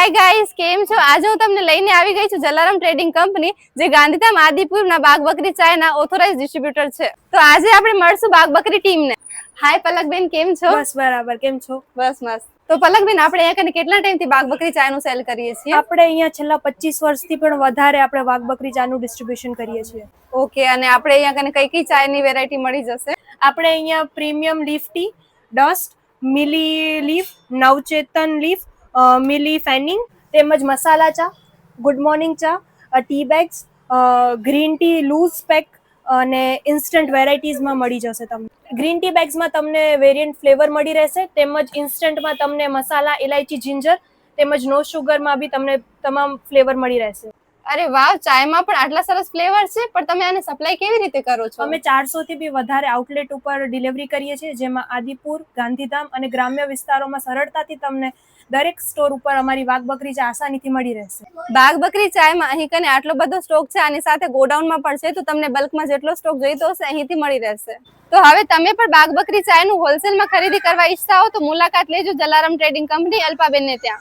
Hi guys, કેમ છો? આજે હું તમને લઈને આવી ગઈ છું જલારામ ટ્રેડિંગ કંપની, જે ગાંધીધામ આદિપુરના બાગબકરી ચાયના ઓથોરાઇઝ ડિસ્ટ્રીબ્યુટર છે. તો આજે આપણે મળશું બાગબકરી ટીમને. હાય પલકબેન, કેમ છો? બસ બરાબર, કેમ છો? બસ મસ્ત. તો પલકબેન, આપણે અહીંયા કને કેટલા ટાઈમથી બાગબકરી ચાયનું સેલ કરીએ છીએ? આપણે અહીંયા છેલ્લા 25 વર્ષથી પણ વધારે આપણે બાગબકરી ચાનું ડિસ્ટ્રીબ્યુશન કરીએ છીએ. ઓકે, અને આપણે અહીંયા કને કઈ કઈ ચાયની વેરાયટી મળી જશે? આપણે અહીંયા પ્રીમિયમ લીફ ટી, ડસ્ટ, મિલી લીફ, નવચેતન લીફ, મિલી ફેનિંગ, તેમજ મસાલા ચા, ગુડ મોર્નિંગ ચા, tea bags, green tea loose pack અને ઇન્સ્ટન્ટ વેરાયટીઝમાં મળી જશે તમને. ગ્રીન ટી બેગ્સમાં તમને વેરિયન્ટ ફ્લેવર મળી રહેશે, તેમજ ઇન્સ્ટન્ટમાં તમને મસાલા, ઇલાયચી, જિંજર તેમજ નો શુગરમાં બી તમને તમામ ફ્લેવર મળી રહેશે. અરે વાવ, ચાયમાં પણ આટલા સરસ ફ્લેવર છે, પણ તમે આને સપ્લાય કેવી રીતે કરો છો? અમે 400 થી બી વધારે આઉટલેટ ઉપર ડિલિવરી કરીએ છીએ, જેમાં આદિપુર, ગાંધીધામ અને ગ્રામ્ય વિસ્તારોમાં સરળતાથી તમને દરેક સ્ટોર ઉપર અમારી બાગબકરી ચા આસાનીથી મળી રહેશે. બાગબકરી ચાયમાં અહીં કને આટલો બધો સ્ટોક છે, આની સાથે ગોડાઉનમાં પણ છે, તો તમને બલ્કમાં જેટલો સ્ટોક જોઈતો હશે અહીંથી મળી રહેશે. તો હવે તમે પણ બાગબકરી ચાયનું હોલસેલમાં ખરીદી કરવા ઈચ્છતા હો તો મુલાકાત લેજો જલારામ ટ્રેડિંગ કંપની, અલ્પાબેનને ત્યાં.